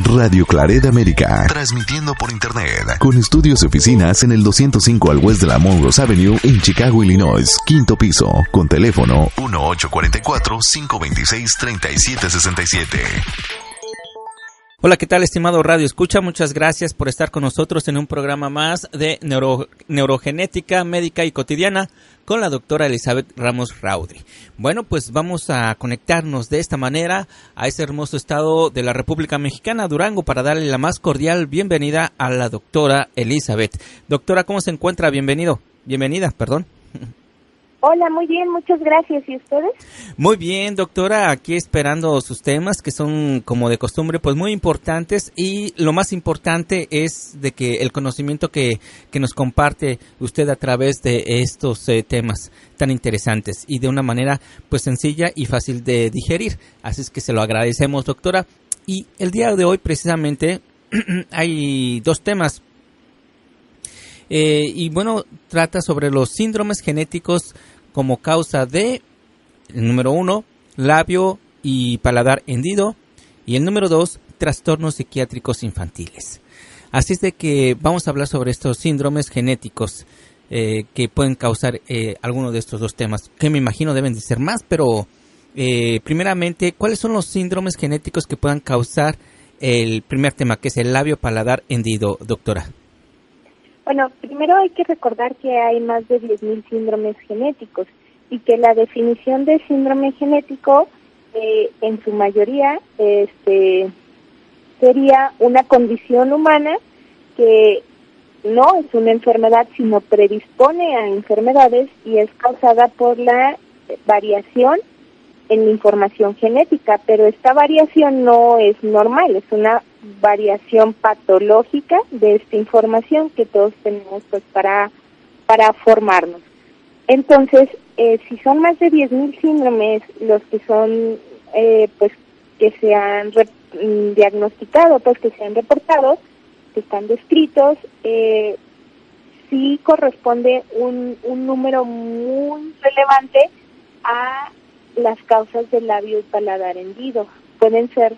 Radio Claret América, transmitiendo por internet, con estudios y oficinas en el 205 al West de la Monroe Avenue en Chicago, Illinois, quinto piso, con teléfono 1844-526-3767. Hola, ¿qué tal, estimado Radio Escucha? Muchas gracias por estar con nosotros en un programa más de neurogenética médica y cotidiana con la doctora Elizabeth Ramos Raudri. Bueno, pues vamos a conectarnos de esta manera a ese hermoso estado de la República Mexicana, Durango, para darle la más cordial bienvenida a la doctora Elizabeth. Doctora, ¿cómo se encuentra? Bienvenida, perdón. Hola, muy bien, muchas gracias. ¿Y ustedes? Muy bien, doctora, aquí esperando sus temas que son, como de costumbre, pues muy importantes, y lo más importante es de que el conocimiento que nos comparte usted a través de estos temas tan interesantes y de una manera pues sencilla y fácil de digerir. Así es que se lo agradecemos, doctora. Y el día de hoy precisamente hay dos temas. Y bueno, trata sobre los síndromes genéticos como causa de, el número 1, labio y paladar hendido, y el número 2, trastornos psiquiátricos infantiles. Así es de que vamos a hablar sobre estos síndromes genéticos que pueden causar alguno de estos dos temas, que me imagino deben de ser más, pero primeramente, ¿cuáles son los síndromes genéticos que puedan causar el primer tema, que es el labio paladar hendido, doctora? Bueno, primero hay que recordar que hay más de 10,000 síndromes genéticos y que la definición de síndrome genético en su mayoría sería una condición humana que no es una enfermedad, sino predispone a enfermedades y es causada por la variación en la información genética, pero esta variación no es normal, es una variación patológica de esta información que todos tenemos pues para formarnos. Entonces, si son más de 10,000 síndromes los que son pues que se han diagnosticado, pues que se han reportado, que están descritos, sí corresponde un número muy relevante a las causas del labio y paladar hendido. Pueden ser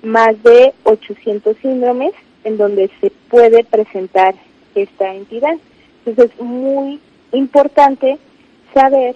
más de 800 síndromes en donde se puede presentar esta entidad. Entonces es muy importante saber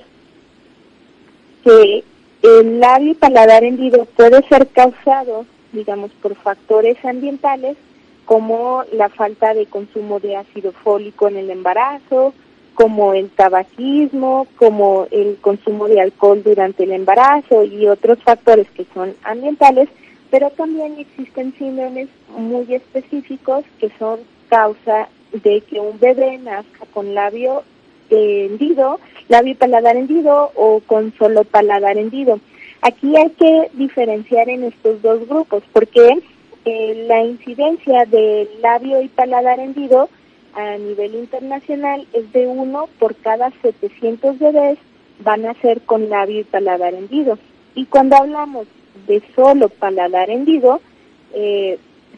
que el labio y paladar hendido puede ser causado, digamos, por factores ambientales como la falta de consumo de ácido fólico en el embarazo, como el tabaquismo, como el consumo de alcohol durante el embarazo y otros factores que son ambientales, pero también existen síndromes muy específicos que son causa de que un bebé nazca con labio hendido, labio y paladar hendido o con solo paladar hendido. Aquí hay que diferenciar en estos dos grupos porque la incidencia del labio y paladar hendido a nivel internacional es de 1 por cada 700 bebés van a ser con labio y paladar hendido. Y cuando hablamos de solo paladar hendido,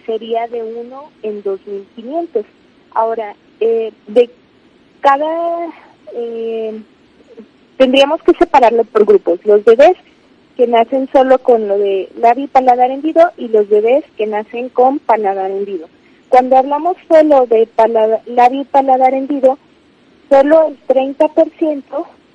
sería de 1 en 2,500. Ahora, de cada... tendríamos que separarlo por grupos. Los bebés que nacen solo con lo de labio y paladar hendido y los bebés que nacen con paladar hendido. Cuando hablamos solo de labio y paladar hendido, solo el 30%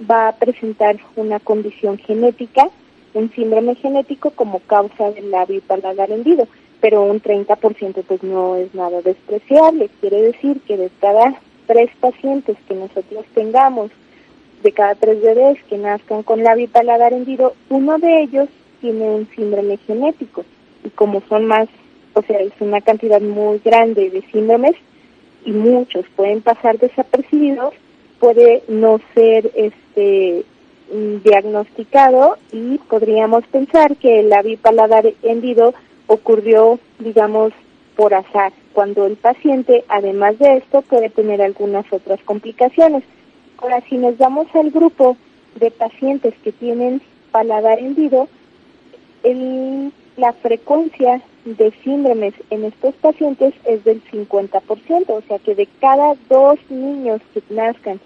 va a presentar una condición genética, un síndrome genético como causa del labio y paladar hendido, pero un 30% pues no es nada despreciable. Quiere decir que de cada 3 pacientes que nosotros tengamos, de cada 3 bebés que nazcan con labio y paladar hendido, uno de ellos tiene un síndrome genético. Y como son más, o sea, es una cantidad muy grande de síndromes y muchos pueden pasar desapercibidos, puede no ser diagnosticado y podríamos pensar que el labio y paladar hendido ocurrió, digamos, por azar, cuando el paciente, además de esto, puede tener algunas otras complicaciones. Ahora, si nos vamos al grupo de pacientes que tienen paladar hendido, la frecuencia de síndromes en estos pacientes es del 50%, o sea que de cada 2 niños que nazcan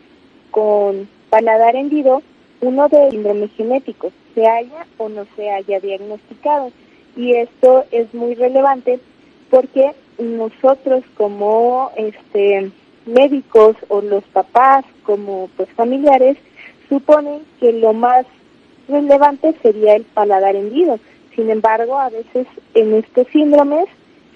con paladar hendido, uno de síndrome genético se haya o no se haya diagnosticado. Y esto es muy relevante porque nosotros como médicos o los papás como pues familiares suponen que lo más relevante sería el paladar hendido. Sin embargo, a veces en estos síndromes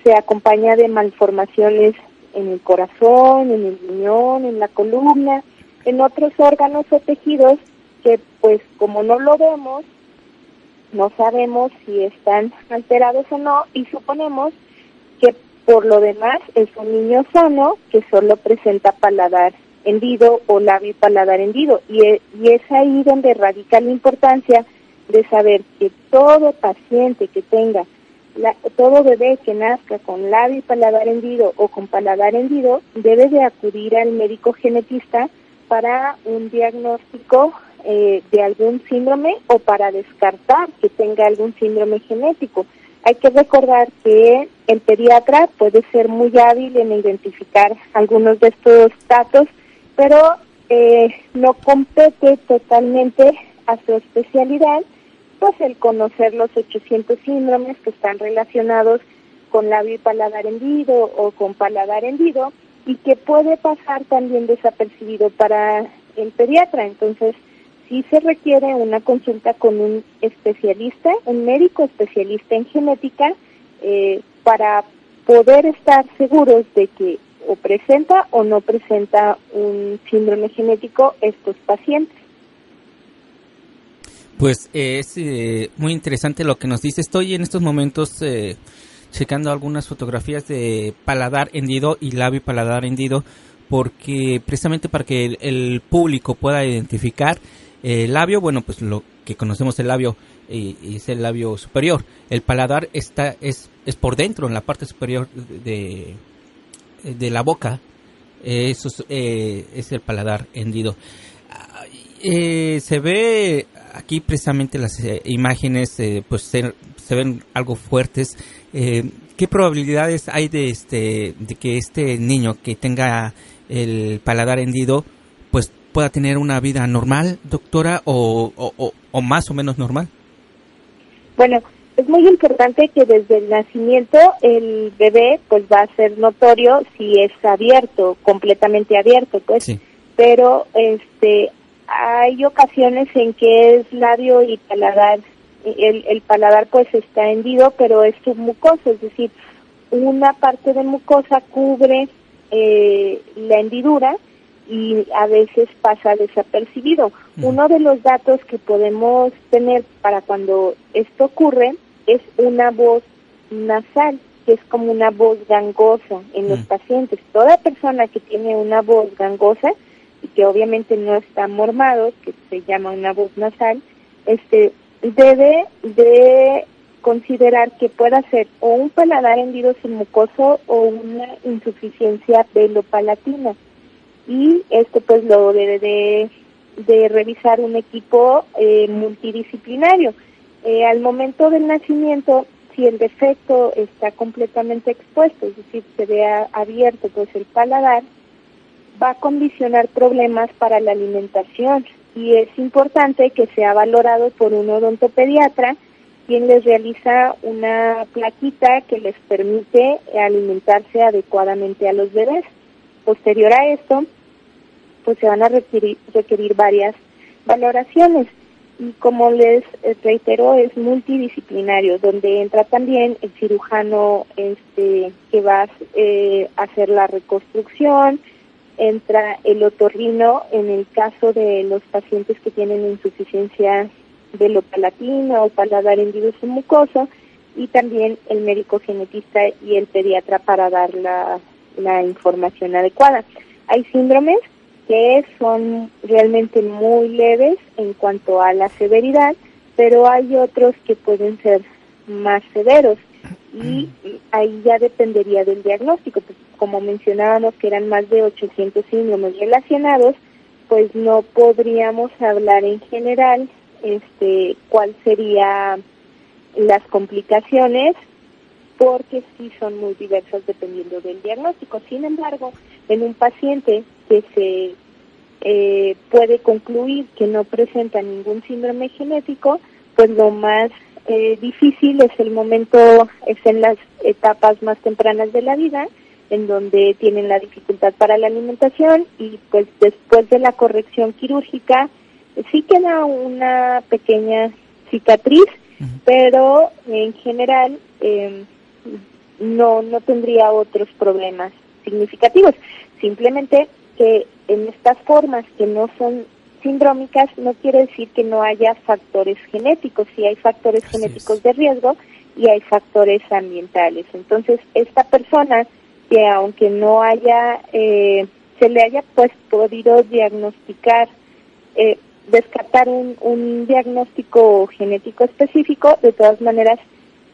se acompaña de malformaciones en el corazón, en el riñón, en la columna, en otros órganos o tejidos que pues como no lo vemos, no sabemos si están alterados o no y suponemos que por lo demás es un niño sano que solo presenta paladar hendido o labio y paladar hendido. Y es ahí donde radica la importancia de saber que todo paciente que tenga, todo bebé que nazca con labio y paladar hendido o con paladar hendido, debe de acudir al médico genetista para un diagnóstico de algún síndrome o para descartar que tenga algún síndrome genético. Hay que recordar que el pediatra puede ser muy hábil en identificar algunos de estos datos, pero no compete totalmente a su especialidad, pues el conocer los 800 síndromes que están relacionados con labio y paladar hendido o con paladar hendido y que puede pasar también desapercibido para el pediatra. Entonces, sí se requiere una consulta con un especialista, un médico especialista en genética, para poder estar seguros de que o presenta o no presenta un síndrome genético estos pacientes. Pues es muy interesante lo que nos dice. Estoy en estos momentos checando algunas fotografías de paladar hendido y labio y paladar hendido, porque precisamente para que el público pueda identificar el labio, bueno, pues lo que conocemos el labio es el labio superior. El paladar es por dentro, en la parte superior de la boca. Eso es el paladar hendido. Se ve aquí precisamente las imágenes, pues se ven algo fuertes. ¿Qué probabilidades hay de que este niño que tenga el paladar hendido pues pueda tener una vida normal, doctora, o más o menos normal? Bueno, es muy importante que desde el nacimiento el bebé pues va a ser notorio si es abierto, completamente abierto, pues. Sí. Pero hay ocasiones en que es labio y paladar, el paladar pues está hendido, pero es submucoso, es decir, una parte de mucosa cubre la hendidura y a veces pasa desapercibido. Uno de los datos que podemos tener para cuando esto ocurre es una voz nasal, que es como una voz gangosa en los pacientes. Toda persona que tiene una voz gangosa y que obviamente no está mormado, que se llama una voz nasal, debe de considerar que pueda ser o un paladar hendido submucoso o una insuficiencia velopalatina. Y esto pues lo debe de revisar un equipo multidisciplinario. Al momento del nacimiento, si el defecto está completamente expuesto, es decir, se ve abierto pues el paladar, va a condicionar problemas para la alimentación y es importante que sea valorado por un odontopediatra, quien les realiza una plaquita que les permite alimentarse adecuadamente a los bebés. Posterior a esto, pues se van a requerir varias valoraciones y como les reitero es multidisciplinario, donde entra también el cirujano que va a hacer la reconstrucción, entra el otorrino en el caso de los pacientes que tienen insuficiencia velopalatina o paladar hendido submucoso, y también el médico genetista y el pediatra para dar la información adecuada. Hay síndromes que son realmente muy leves en cuanto a la severidad, pero hay otros que pueden ser más severos y ahí ya dependería del diagnóstico. Pues, como mencionábamos que eran más de 800 síndromes relacionados, pues no podríamos hablar en general cuál sería las complicaciones, porque sí son muy diversas dependiendo del diagnóstico. Sin embargo, en un paciente que se puede concluir que no presenta ningún síndrome genético, pues lo más difícil es el momento, es en las etapas más tempranas de la vida, en donde tienen la dificultad para la alimentación, y pues después de la corrección quirúrgica sí queda una pequeña cicatriz, pero en general no tendría otros problemas significativos. Simplemente que en estas formas que no son sindrómicas no quiere decir que no haya factores genéticos. Sí hay factores genéticos de riesgo y hay factores ambientales. Entonces, esta persona que aunque no haya, se le haya pues podido diagnosticar, descartar un diagnóstico genético específico, de todas maneras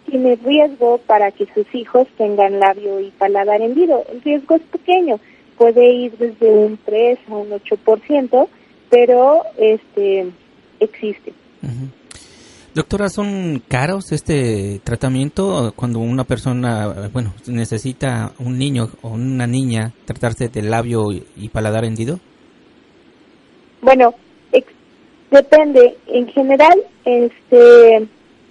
tiene riesgo para que sus hijos tengan labio y paladar hendido. El riesgo es pequeño, puede ir desde un 3 a un 8%, pero existe. Doctora, ¿son caros este tratamiento cuando una persona, necesita un niño o una niña tratarse de labio y paladar hendido? Bueno, depende. En general,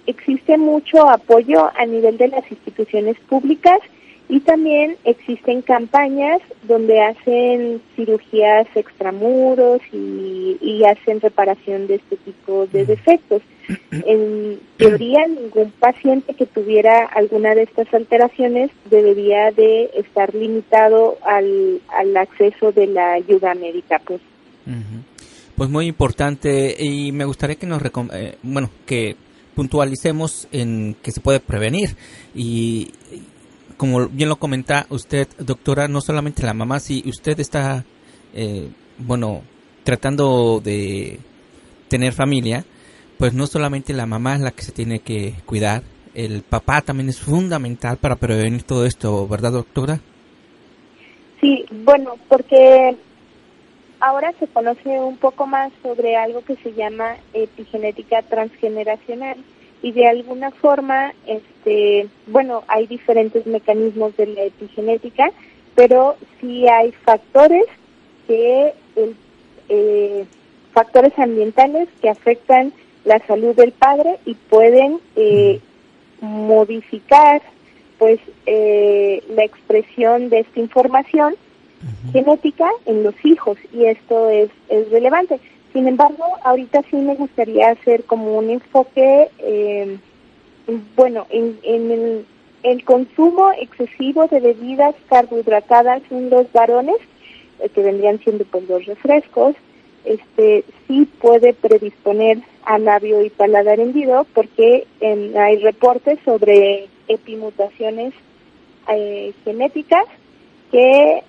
existe mucho apoyo a nivel de las instituciones públicas, y también existen campañas donde hacen cirugías extramuros y hacen reparación de este tipo de defectos. En teoría, ningún paciente que tuviera alguna de estas alteraciones debería de estar limitado al acceso de la ayuda médica, pues. Pues muy importante, y me gustaría que nos que puntualicemos en que se puede prevenir. Y como bien lo comenta usted, doctora, no solamente la mamá, si usted está tratando de tener familia, pues no solamente la mamá es la que se tiene que cuidar, el papá también es fundamental para prevenir todo esto, ¿verdad, doctora? Sí, bueno, porque ahora se conoce un poco más sobre algo que se llama epigenética transgeneracional, y de alguna forma, hay diferentes mecanismos de la epigenética, pero sí hay factores factores ambientales que afectan la salud del padre y pueden modificar pues la expresión de esta información genética en los hijos, y esto es relevante. Sin embargo, ahorita sí me gustaría hacer como un enfoque, en el consumo excesivo de bebidas carbohidratadas en los varones, que vendrían siendo pues los refrescos, sí puede predisponer a labio y paladar hendido, porque hay reportes sobre epimutaciones genéticas que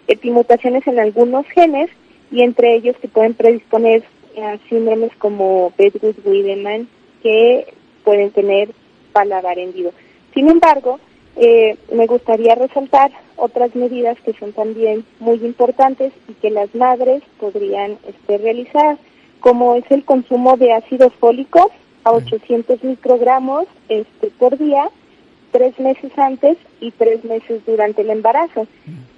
epimutaciones en algunos genes, y entre ellos que pueden predisponer a síndromes como Bedgood-Wiedemann, que pueden tener paladar hendido. Sin embargo, me gustaría resaltar otras medidas que son también muy importantes y que las madres podrían realizar, como es el consumo de ácido fólico a 800 microgramos por día, 3 meses antes y 3 meses durante el embarazo.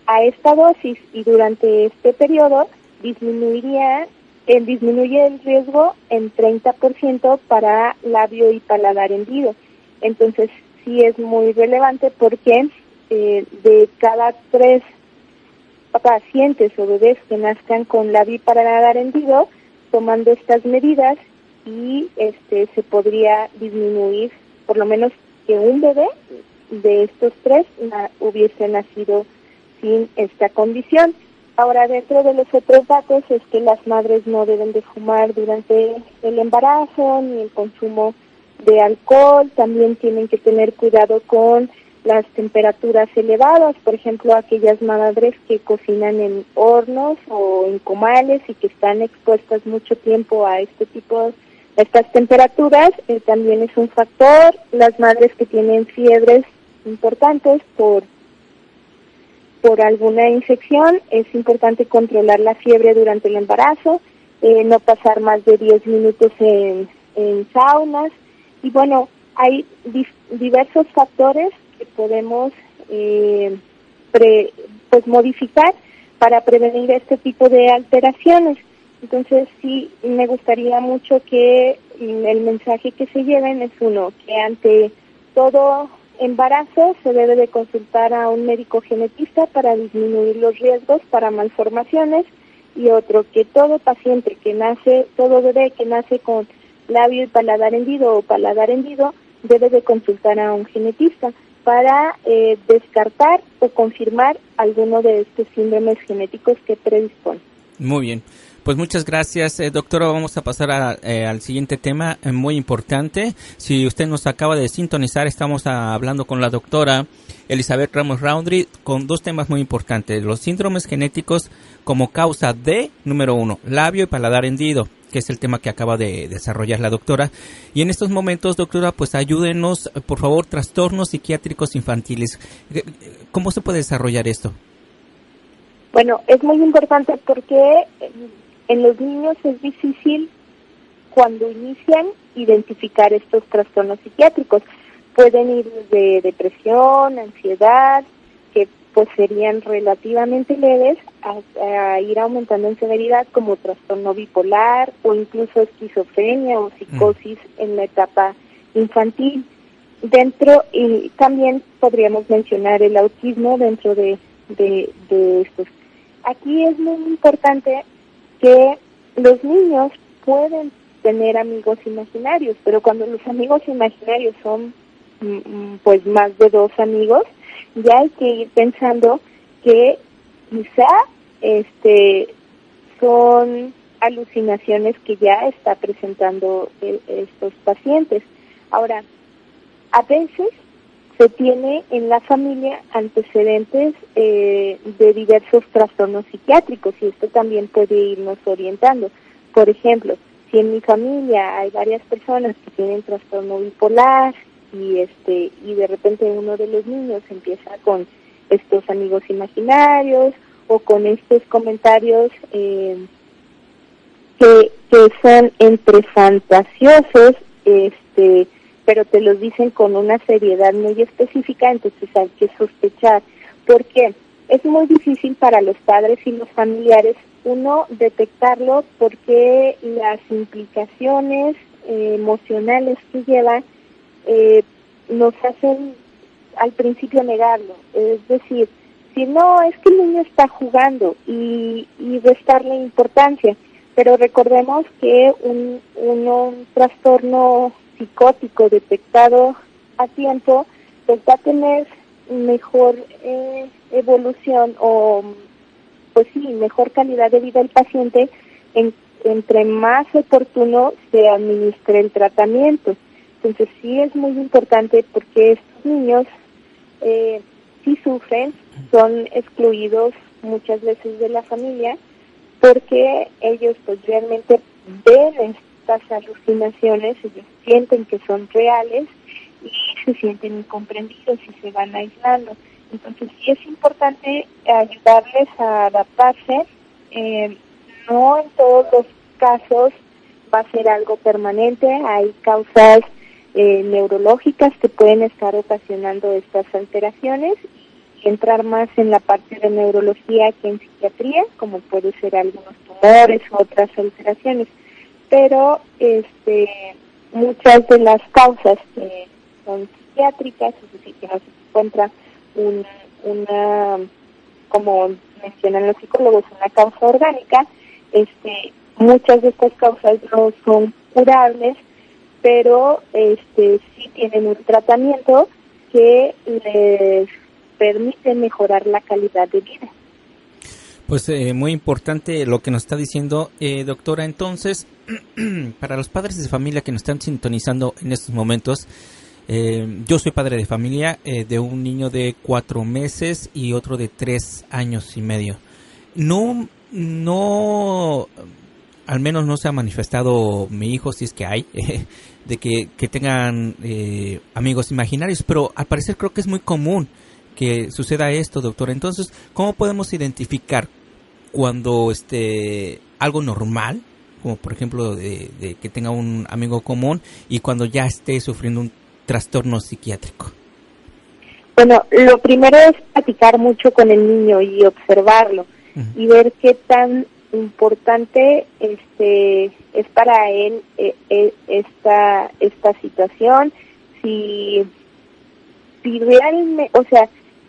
A esta dosis y durante este periodo disminuye el riesgo en 30% para labio y paladar hendido. Entonces sí es muy relevante, porque de cada 3 pacientes o bebés que nazcan con labio y paladar hendido, tomando estas medidas, y se podría disminuir por lo menos que un bebé de estos 3 hubiese nacido sin esta condición. Ahora, dentro de los otros datos es que las madres no deben de fumar durante el embarazo, ni el consumo de alcohol. También tienen que tener cuidado con las temperaturas elevadas, por ejemplo, aquellas madres que cocinan en hornos o en comales y que están expuestas mucho tiempo a estas temperaturas, también es un factor. Las madres que tienen fiebres importantes por alguna infección, es importante controlar la fiebre durante el embarazo, no pasar más de 10 minutos en saunas, y hay diversos factores que podemos modificar para prevenir este tipo de alteraciones. Entonces sí, me gustaría mucho que el mensaje que se lleven es uno, que ante todo embarazo se debe de consultar a un médico genetista para disminuir los riesgos para malformaciones, y otro, que todo paciente que nace, todo bebé que nace con labio y paladar hendido o paladar hendido debe de consultar a un genetista para descartar o confirmar alguno de estos síndromes genéticos que predisponen. Muy bien. Pues muchas gracias, doctora. Vamos a pasar al siguiente tema muy importante. Si usted nos acaba de sintonizar, estamos hablando con la doctora Elizabeth Ramos Roundtree con dos temas muy importantes. Los síndromes genéticos como causa de, número 1, labio y paladar hendido, que es el tema que acaba de desarrollar la doctora. Y en estos momentos, doctora, pues ayúdenos, por favor, trastornos psiquiátricos infantiles. ¿Cómo se puede desarrollar esto? Bueno, es muy importante porque en los niños es difícil, cuando inician, identificar estos trastornos psiquiátricos. Pueden ir de depresión, ansiedad, que pues serían relativamente leves, a ir aumentando en severidad, como trastorno bipolar o incluso esquizofrenia o psicosis en la etapa infantil. Y también podríamos mencionar el autismo dentro de estos. Aquí es muy importante que los niños pueden tener amigos imaginarios, pero cuando los amigos imaginarios son pues más de 2 amigos, ya hay que ir pensando que quizá son alucinaciones que ya está presentando estos pacientes. Ahora, a veces se tiene en la familia antecedentes de diversos trastornos psiquiátricos, y esto también puede irnos orientando. Por ejemplo, si en mi familia hay varias personas que tienen trastorno bipolar y de repente uno de los niños empieza con estos amigos imaginarios o con estos comentarios que son entre fantasiosos, pero te los dicen con una seriedad muy específica, entonces hay que sospechar. ¿Por qué? Es muy difícil para los padres y los familiares, uno, detectarlo, porque las implicaciones emocionales que lleva nos hacen al principio negarlo. Es decir, si no, es que el niño está jugando y restarle importancia. Pero recordemos que un trastorno psicótico detectado a tiempo pues va a tener mejor evolución o pues sí, mejor calidad de vida del paciente entre más oportuno se administre el tratamiento. Entonces sí es muy importante, porque estos niños sí sufren, son excluidos muchas veces de la familia, porque ellos pues realmente ven estas alucinaciones, ellos sienten que son reales y se sienten incomprendidos y se van aislando. Entonces sí es importante ayudarles a adaptarse. No en todos los casos va a ser algo permanente, hay causas neurológicas que pueden estar ocasionando estas alteraciones, y entrar más en la parte de neurología que en psiquiatría, como puede ser algunos tumores u otras alteraciones. Pero muchas de las causas que son psiquiátricas, es decir, que no se encuentra una, como mencionan los psicólogos, una causa orgánica, muchas de estas causas no son curables, pero sí tienen un tratamiento que les permite mejorar la calidad de vida. Pues muy importante lo que nos está diciendo, doctora. Entonces, para los padres de familia que nos están sintonizando en estos momentos, yo soy padre de familia de un niño de 4 meses y otro de 3 años y medio. No, al menos no se ha manifestado mi hijo, si es que hay, de que tengan amigos imaginarios, pero al parecer creo que es muy común que suceda esto, doctor. Entonces, ¿cómo podemos identificar cuando algo normal, como por ejemplo de que tenga un amigo común, y cuando ya esté sufriendo un trastorno psiquiátrico? Bueno, lo primero es platicar mucho con el niño y observarlo, y ver qué tan importante es para él esta situación. Si realmente, o sea,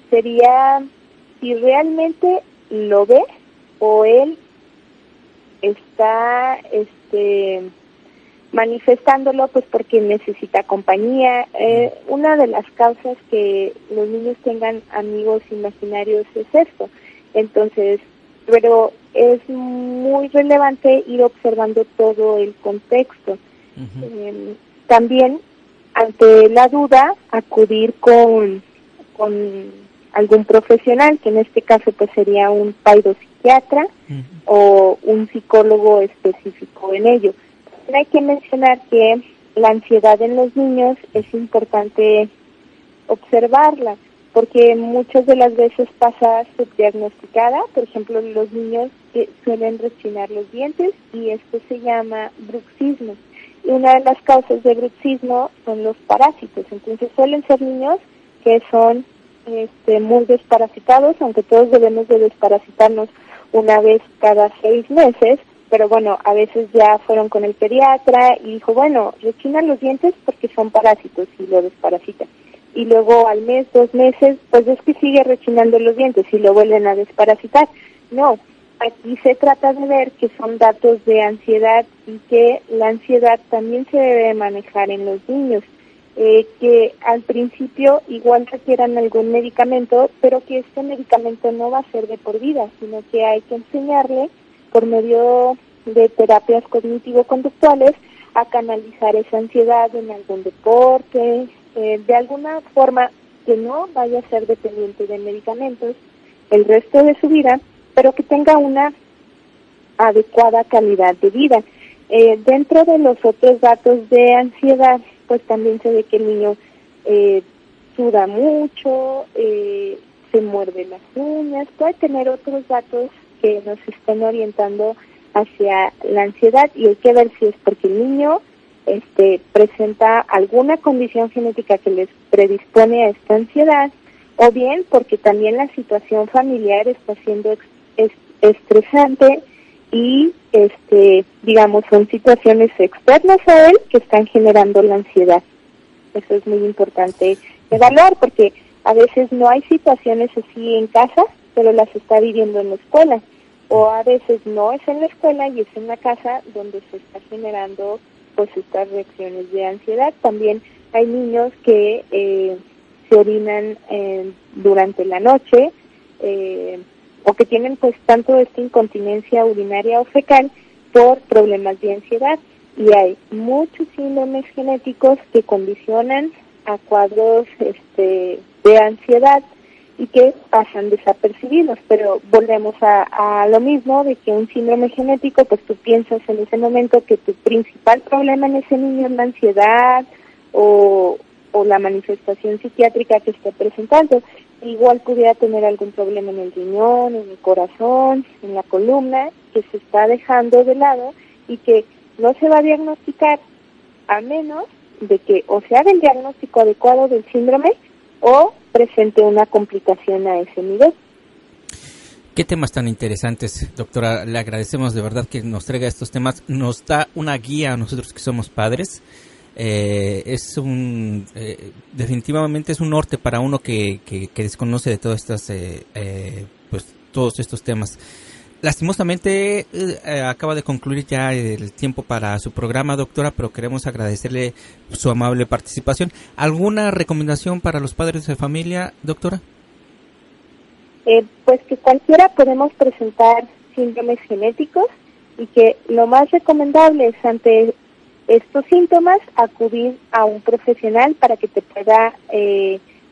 sería si realmente lo ve o él está manifestándolo pues porque necesita compañía. Una de las causas que los niños tengan amigos imaginarios es esto. Entonces, pero es muy relevante ir observando todo el contexto. Uh-huh. También, ante la duda, acudir con algún profesional, que en este caso pues sería un psiquiatra uh-huh. o un psicólogo específico en ello. También hay que mencionar que la ansiedad en los niños es importante observarla, porque muchas de las veces pasa subdiagnosticada. Por ejemplo, los niños suelen rechinar los dientes y esto se llama bruxismo. Y una de las causas de bruxismo son los parásitos. Entonces suelen ser niños que son muy desparasitados, aunque todos debemos de desparasitarnos una vez cada 6 meses, pero bueno, a veces ya fueron con el pediatra y dijo, bueno, rechinan los dientes porque son parásitos y lo desparasitan. Y luego al mes, 2 meses, pues es que sigue rechinando los dientes y lo vuelven a desparasitar. No, aquí se trata de ver que son datos de ansiedad y que la ansiedad también se debe manejar en los niños, que al principio igual requieran algún medicamento, pero que este medicamento no va a ser de por vida, sino que hay que enseñarle por medio de terapias cognitivo-conductuales a canalizar esa ansiedad en algún deporte, de alguna forma que no vaya a ser dependiente de medicamentos el resto de su vida, pero que tenga una adecuada calidad de vida. Dentro de los otros datos de ansiedad, pues también se ve que el niño suda mucho, se muerde las uñas, puede tener otros datos que nos estén orientando hacia la ansiedad, y hay que ver si es porque el niño presenta alguna condición genética que les predispone a esta ansiedad, o bien porque también la situación familiar está siendo estresante y digamos son situaciones externas a él que están generando la ansiedad. Eso es muy importante evaluar, porque a veces no hay situaciones así en casa, pero las está viviendo en la escuela, o a veces no es en la escuela y es en la casa donde se está generando pues estas reacciones de ansiedad. También hay niños que se orinan durante la noche, o que tienen pues tanto esta incontinencia urinaria o fecal por problemas de ansiedad, y hay muchos síndromes genéticos que condicionan a cuadros de ansiedad y que pasan desapercibidos, pero volvemos a lo mismo, de que un síndrome genético, pues tú piensas en ese momento que tu principal problema en ese niño es la ansiedad o la manifestación psiquiátrica que esté presentando. Igual pudiera tener algún problema en el riñón, en el corazón, en la columna, que se está dejando de lado y que no se va a diagnosticar a menos de que o se haga el diagnóstico adecuado del síndrome o presente una complicación a ese nivel. Qué temas tan interesantes, doctora. Le agradecemos de verdad que nos traiga estos temas. Nos da una guía a nosotros que somos padres. Definitivamente es un norte para uno que desconoce de todas estas pues todos estos temas. Lastimosamente acaba de concluir ya el tiempo para su programa, doctora, pero queremos agradecerle su amable participación. ¿Alguna recomendación para los padres de familia, doctora? Pues que cualquiera podemos presentar síndromes genéticos y que lo más recomendable es ante estos síntomas acudir a un profesional para que te pueda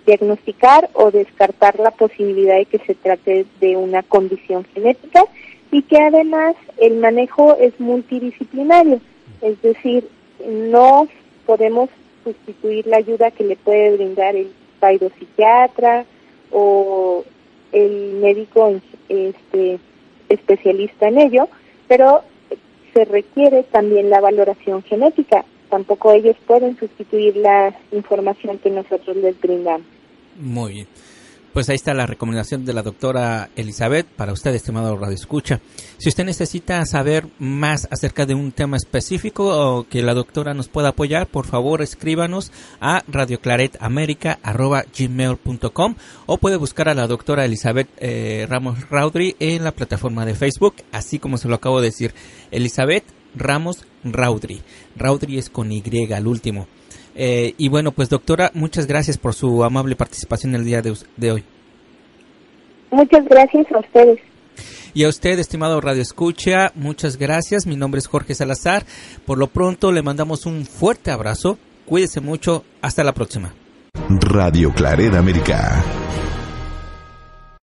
diagnosticar o descartar la posibilidad de que se trate de una condición genética, y que además el manejo es multidisciplinario, es decir, no podemos sustituir la ayuda que le puede brindar el psiquiatra o el médico especialista en ello, pero se requiere también la valoración genética. Tampoco ellos pueden sustituir la información que nosotros les brindamos. Muy bien. Pues ahí está la recomendación de la doctora Elizabeth para usted, estimado Radio Escucha. Si usted necesita saber más acerca de un tema específico o que la doctora nos pueda apoyar, por favor escríbanos a radioclaret@gmail.com o puede buscar a la doctora Elizabeth Ramos Raudry en la plataforma de Facebook, así como se lo acabo de decir, Elizabeth Ramos Raudry. Raudry es con Y al último. Y bueno, pues doctora, muchas gracias por su amable participación el día de hoy. Muchas gracias a ustedes. Y a usted, estimado Radio Escucha, muchas gracias. Mi nombre es Jorge Salazar. Por lo pronto le mandamos un fuerte abrazo. Cuídese mucho. Hasta la próxima. Radio Claret América.